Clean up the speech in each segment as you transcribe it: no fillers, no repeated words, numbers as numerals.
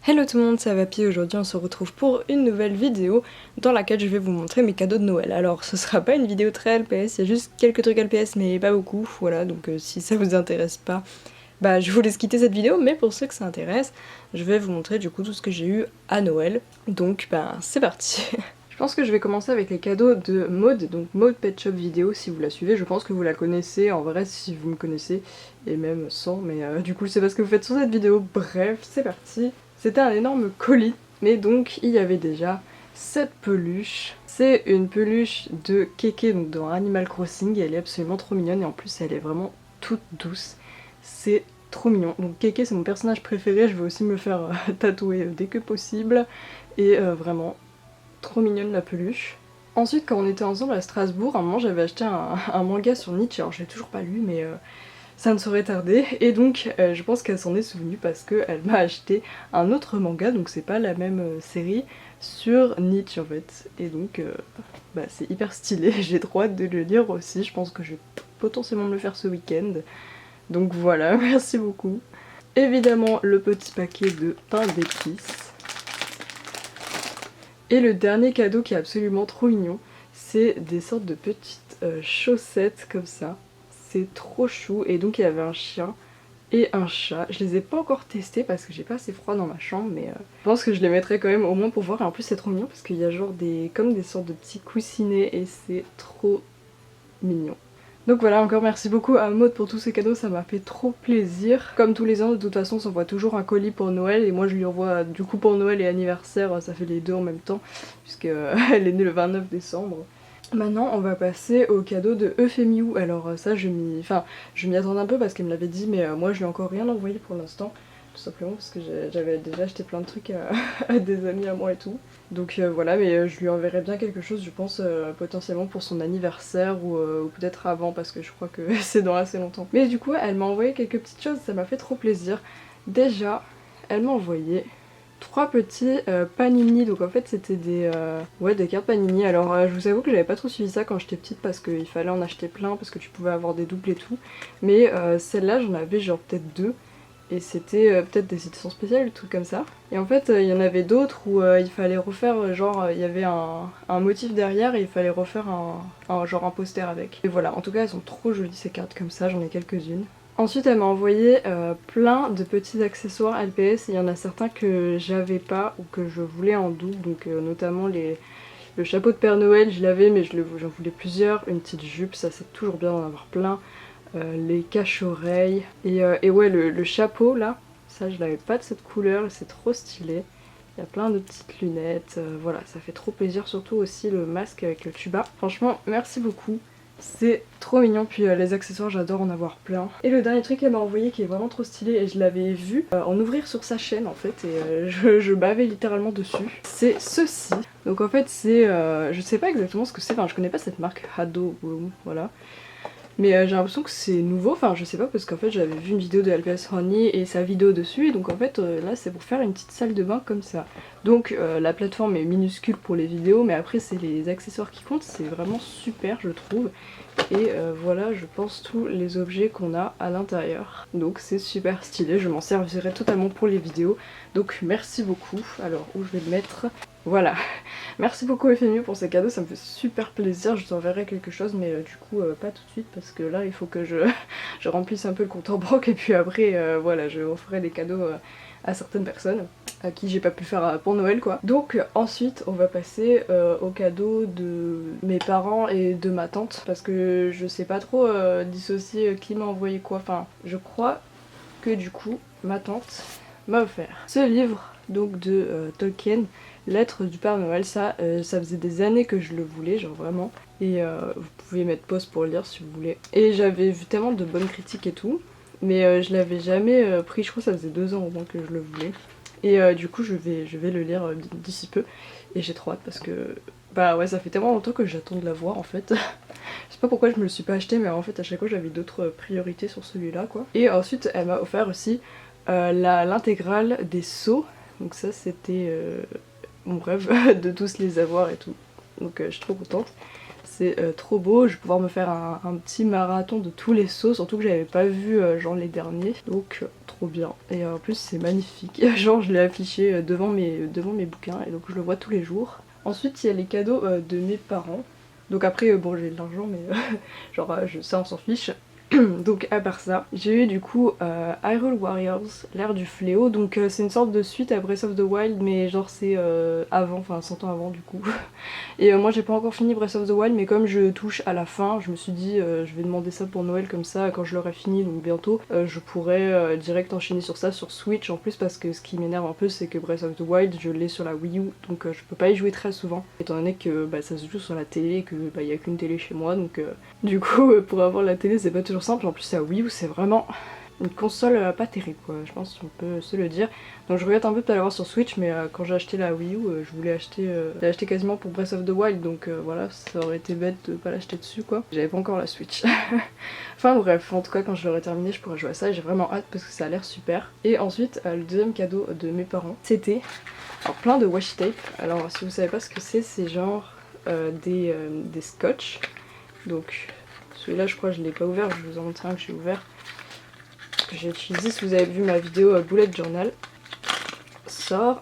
Hello tout le monde, c'est Vapi. Aujourd'hui on se retrouve pour une nouvelle vidéo dans laquelle je vais vous montrer mes cadeaux de Noël. Alors ce sera pas une vidéo très LPS, il y a juste quelques trucs LPS mais pas beaucoup, voilà, donc si ça vous intéresse pas, bah je vous laisse quitter cette vidéo, mais pour ceux que ça intéresse, je vais vous montrer du coup tout ce que j'ai eu à Noël, donc bah c'est parti. Je pense que je vais commencer avec les cadeaux de Maud, donc Maud Pet Shop Vidéo, si vous la suivez, je pense que vous la connaissez, en vrai si vous me connaissez, et même sans, mais du coup c'est parce que vous faites sur cette vidéo, bref, c'est parti. C'était un énorme colis, mais donc il y avait déjà cette peluche. C'est une peluche de Kéké, donc dans Animal Crossing, et elle est absolument trop mignonne, et en plus elle est vraiment toute douce. C'est trop mignon. Donc Kéké c'est mon personnage préféré, je vais aussi me le faire tatouer dès que possible, et vraiment trop mignonne la peluche. Ensuite, quand on était ensemble à Strasbourg, à un moment j'avais acheté un manga sur Nietzsche, alors je l'ai toujours pas lu, mais ça ne saurait tarder, et donc je pense qu'elle s'en est souvenue parce qu'elle m'a acheté un autre manga, donc c'est pas la même série, sur Nietzsche en fait, et donc bah, c'est hyper stylé, j'ai trop hâte de le lire aussi, je pense que je vais potentiellement me le faire ce week-end, donc voilà, merci beaucoup. Évidemment le petit paquet de pain d'épices. Et le dernier cadeau qui est absolument trop mignon, c'est des sortes de petites chaussettes comme ça. C'est trop chou, et donc il y avait un chien et un chat. Je les ai pas encore testés parce que j'ai pas assez froid dans ma chambre, mais je pense que je les mettrai quand même au moins pour voir. Et en plus c'est trop mignon parce qu'il y a genre comme des sortes de petits coussinets et c'est trop mignon. Donc voilà, encore merci beaucoup à Maud pour tous ces cadeaux, ça m'a fait trop plaisir. Comme tous les ans, de toute façon, on s'envoie toujours un colis pour Noël, et moi je lui envoie du coup pour Noël et anniversaire, ça fait les deux en même temps, puisque elle est née le 29 décembre. Maintenant, on va passer au cadeau de Euphémiou. Alors ça, je m'y attendais un peu parce qu'elle me l'avait dit, mais moi je lui ai encore rien envoyé pour l'instant. Tout simplement parce que j'avais déjà acheté plein de trucs à des amis à moi et tout. Donc voilà, mais je lui enverrai bien quelque chose, je pense, potentiellement pour son anniversaire ou peut-être avant, parce que je crois que c'est dans assez longtemps. Mais du coup, elle m'a envoyé quelques petites choses, ça m'a fait trop plaisir. Déjà, elle m'a envoyé 3 petits panini, donc en fait c'était des cartes panini. Alors je vous avoue que j'avais pas trop suivi ça quand j'étais petite parce qu'il fallait en acheter plein, parce que tu pouvais avoir des doubles et tout. Mais celle-là j'en avais genre peut-être 2. Et c'était peut-être des éditions spéciales, des trucs comme ça. Et en fait, il y en avait d'autres où il fallait refaire, genre, il y avait un motif derrière et il fallait refaire genre un poster avec. Et voilà, en tout cas, elles sont trop jolies ces cartes comme ça, j'en ai quelques-unes. Ensuite, elle m'a envoyé plein de petits accessoires LPS. Il y en a certains que j'avais pas ou que je voulais en double, donc notamment le chapeau de Père Noël, je l'avais, mais j'en voulais plusieurs. Une petite jupe, ça c'est toujours bien d'en avoir plein. Les cache-oreilles, et ouais, le chapeau là, ça je l'avais pas de cette couleur et c'est trop stylé. Il y a plein de petites lunettes, voilà, ça fait trop plaisir, surtout aussi le masque avec le tuba. Franchement, merci beaucoup. C'est trop mignon, puis les accessoires j'adore en avoir plein. Et le dernier truc qu'elle m'a envoyé qui est vraiment trop stylé, et je l'avais vu en ouvrir sur sa chaîne en fait, et je bavais littéralement dessus, c'est ceci. Donc en fait c'est, je sais pas exactement ce que c'est, enfin je connais pas cette marque, Hado, voilà. Mais j'ai l'impression que c'est nouveau, enfin je sais pas, parce qu'en fait j'avais vu une vidéo de LPS Honey et sa vidéo dessus, et donc en fait là c'est pour faire une petite salle de bain comme ça. Donc la plateforme est minuscule pour les vidéos, mais après c'est les accessoires qui comptent, c'est vraiment super je trouve. Et voilà, je pense tous les objets qu'on a à l'intérieur. Donc c'est super stylé, je m'en servirai totalement pour les vidéos. Donc merci beaucoup. Alors où je vais le mettre? Voilà. Merci beaucoup Euphémie pour ces cadeaux, ça me fait super plaisir. Je t'enverrai quelque chose, mais du coup pas tout de suite, parce que là il faut que je remplisse un peu le compte en banque, et puis après voilà, je offrirai des cadeaux à certaines personnes à qui j'ai pas pu faire pour Noël quoi. Donc ensuite on va passer aux cadeaux de mes parents et de ma tante, parce que je sais pas trop dissocier qui m'a envoyé quoi. Enfin je crois que du coup ma tante m'a offert ce livre donc de Tolkien, Lettres du Père Noël. Ça faisait des années que je le voulais, genre vraiment. Et vous pouvez mettre pause pour lire si vous voulez. Et j'avais vu tellement de bonnes critiques et tout, mais je l'avais jamais pris, je crois que ça faisait 2 ans au moins que je le voulais. Et du coup je vais le lire d'ici peu, et j'ai trop hâte parce que bah ouais, ça fait tellement longtemps que j'attends de la voir en fait. Je sais pas pourquoi je me le suis pas acheté, mais en fait à chaque fois j'avais d'autres priorités sur celui-là quoi. Et ensuite elle m'a offert aussi l'intégrale des Sceaux, donc ça c'était mon rêve de tous les avoir et tout, donc je suis trop contente. c'est trop beau, je vais pouvoir me faire un petit marathon de tous les sauts, surtout que j'avais pas vu genre les derniers, donc trop bien. Et en plus c'est magnifique, genre je l'ai affiché devant mes bouquins et donc je le vois tous les jours. Ensuite il y a les cadeaux de mes parents. Donc après bon j'ai de l'argent mais genre ça on s'en fiche. Donc à part ça, j'ai eu du coup Hyrule Warriors, l'ère du fléau, donc c'est une sorte de suite à Breath of the Wild mais genre c'est avant, enfin 100 ans avant du coup. Et moi j'ai pas encore fini Breath of the Wild mais comme je touche à la fin, je me suis dit je vais demander ça pour Noël comme ça quand je l'aurai fini, donc bientôt je pourrai direct enchaîner sur ça sur Switch en plus parce que ce qui m'énerve un peu c'est que Breath of the Wild je l'ai sur la Wii U donc je peux pas y jouer très souvent étant donné que ça se joue sur la télé et que y a qu'une télé chez moi donc du coup pour avoir la télé c'est pas toujours simple, en plus la Wii U c'est vraiment une console pas terrible quoi, je pense qu'on peut se le dire. Donc je regrette un peu de pas l'avoir sur Switch mais quand j'ai acheté la Wii U je voulais l'acheter quasiment pour Breath of the Wild donc voilà ça aurait été bête de pas l'acheter dessus quoi. J'avais pas encore la Switch. Enfin bref, en tout cas quand je l'aurai terminé je pourrai jouer à ça et j'ai vraiment hâte parce que ça a l'air super. Et ensuite le deuxième cadeau de mes parents c'était plein de washi tape. Alors si vous savez pas ce que c'est genre des scotch. Donc celui-là je crois que je l'ai pas ouvert, je vais vous en montrer un que j'ai ouvert. Que j'ai utilisé si vous avez vu ma vidéo bullet journal. Sort.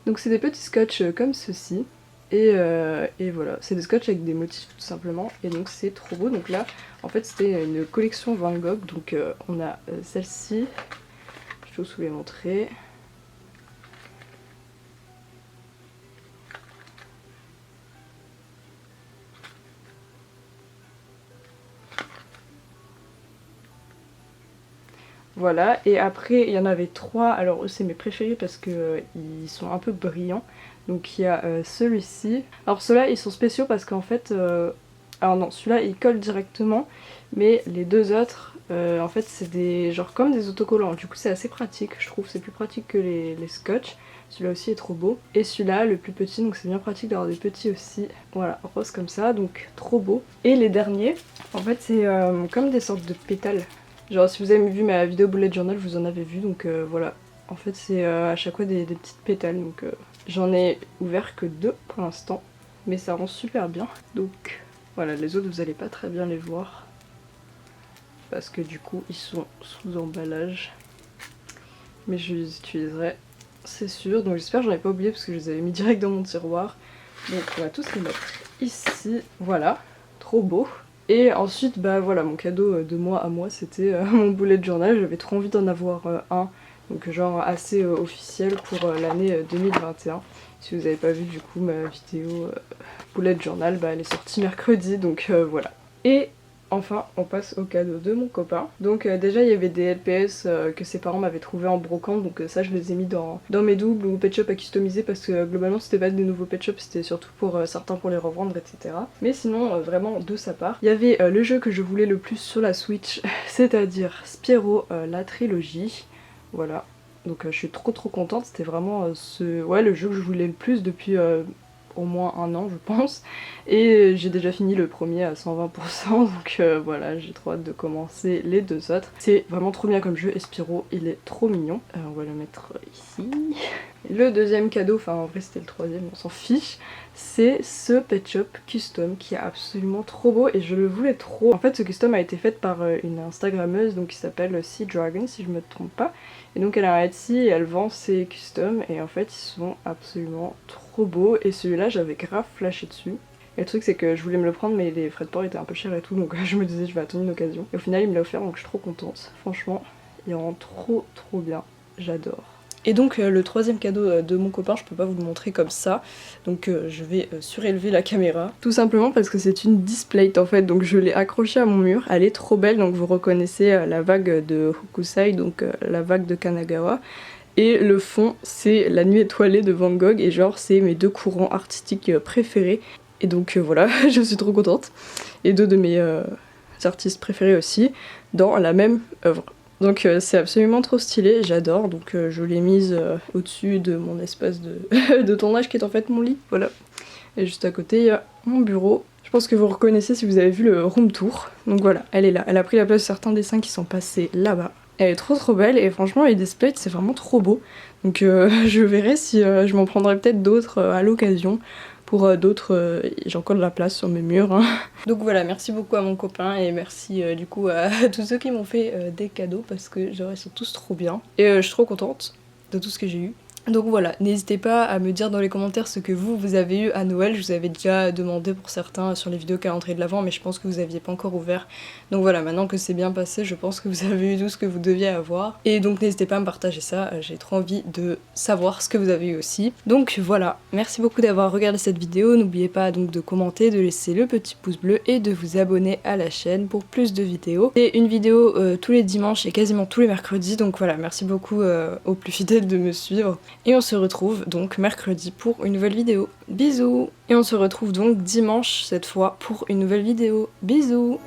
Donc c'est des petits scotch comme ceci. Et voilà, c'est des scotch avec des motifs tout simplement. Et donc c'est trop beau. Donc là en fait c'était une collection Van Gogh. Donc on a celle-ci. Je vais vous les montrer. Voilà, et après il y en avait trois, alors eux c'est mes préférés parce que ils sont un peu brillants. Donc il y a celui-ci. Alors ceux-là ils sont spéciaux parce qu'en fait, alors non celui-là il colle directement, mais les deux autres en fait c'est des genre comme des autocollants. Du coup c'est assez pratique, je trouve, c'est plus pratique que les scotch. Celui-là aussi est trop beau. Et celui-là le plus petit, donc c'est bien pratique d'avoir des petits aussi. Voilà, rose comme ça, donc trop beau. Et les derniers, en fait c'est comme des sortes de pétales. Genre si vous avez vu ma vidéo bullet journal vous en avez vu donc voilà. En fait c'est à chaque fois des petites pétales donc j'en ai ouvert que 2 pour l'instant. Mais ça rend super bien. Donc voilà, les autres vous allez pas très bien les voir. Parce que du coup ils sont sous emballage. Mais je les utiliserai c'est sûr. Donc j'espère que j'en ai pas oublié parce que je les avais mis direct dans mon tiroir. Donc on va tous les mettre ici. Voilà, trop beau. Et ensuite bah voilà, mon cadeau de moi à moi c'était mon bullet journal. J'avais trop envie d'en avoir un, donc genre assez officiel pour l'année 2021. Si vous avez pas vu du coup ma vidéo bullet journal, bah elle est sortie mercredi donc voilà. Et enfin on passe au cadeau de mon copain. Donc déjà il y avait des LPS que ses parents m'avaient trouvé en brocante, donc ça je les ai mis dans mes doubles ou pet shop à customiser parce que globalement c'était pas des nouveaux pet shop, c'était surtout pour certains pour les revendre etc. Mais sinon vraiment de sa part. Il y avait le jeu que je voulais le plus sur la Switch, c'est-à-dire Spyro la trilogie. Voilà. Donc je suis trop contente, c'était vraiment le jeu que je voulais le plus depuis au moins un an je pense, et j'ai déjà fini le premier à 120% donc voilà, j'ai trop hâte de commencer les deux autres. C'est vraiment trop bien comme jeu et Spyro il est trop mignon. On va le mettre ici. Le deuxième cadeau, enfin en vrai c'était le troisième, on s'en fiche, c'est ce pet shop custom qui est absolument trop beau et je le voulais trop. En fait ce custom a été fait par une instagrammeuse donc qui s'appelle Sea Dragon si je me trompe pas, et donc elle a un Etsy et elle vend ses customs et en fait ils sont absolument trop beaux et celui-là j'avais grave flashé dessus. Et le truc c'est que je voulais me le prendre mais les frais de port étaient un peu chers et tout donc je me disais je vais attendre une occasion. Et au final il me l'a offert donc je suis trop contente. Franchement il rend trop bien, j'adore. Et donc le troisième cadeau de mon copain, je peux pas vous le montrer comme ça, donc je vais surélever la caméra. Tout simplement parce que c'est une displate en fait, donc je l'ai accrochée à mon mur, elle est trop belle, donc vous reconnaissez la vague de Hokusai, donc la vague de Kanagawa. Et le fond c'est la nuit étoilée de Van Gogh et genre c'est mes deux courants artistiques préférés. Et donc voilà, je suis trop contente. Et deux de mes artistes préférés aussi, dans la même œuvre. Donc c'est absolument trop stylé, j'adore, donc je l'ai mise au-dessus de mon espace de tournage qui est en fait mon lit, voilà. Et juste à côté il y a mon bureau. Je pense que vous reconnaissez si vous avez vu le room tour. Donc voilà, elle est là, elle a pris la place de certains dessins qui sont passés là-bas. Elle est trop belle et franchement les displays c'est vraiment trop beau. Donc je verrai si je m'en prendrai peut-être d'autres à l'occasion. Pour d'autres, j'ai encore de la place sur mes murs. Hein. Donc voilà, merci beaucoup à mon copain et merci du coup à tous ceux qui m'ont fait des cadeaux parce que genre ils sont tous trop bien. Et je suis trop contente de tout ce que j'ai eu. Donc voilà, n'hésitez pas à me dire dans les commentaires ce que vous avez eu à Noël. Je vous avais déjà demandé pour certains sur les vidéos calendrier de l'Avent, mais je pense que vous aviez pas encore ouvert. Donc voilà, maintenant que c'est bien passé, je pense que vous avez eu tout ce que vous deviez avoir. Et donc n'hésitez pas à me partager ça, j'ai trop envie de savoir ce que vous avez eu aussi. Donc voilà, merci beaucoup d'avoir regardé cette vidéo. N'oubliez pas donc de commenter, de laisser le petit pouce bleu et de vous abonner à la chaîne pour plus de vidéos. Et une vidéo tous les dimanches et quasiment tous les mercredis. Donc voilà, merci beaucoup aux plus fidèles de me suivre. Et on se retrouve donc mercredi pour une nouvelle vidéo. Bisous! Et on se retrouve donc dimanche cette fois pour une nouvelle vidéo. Bisous!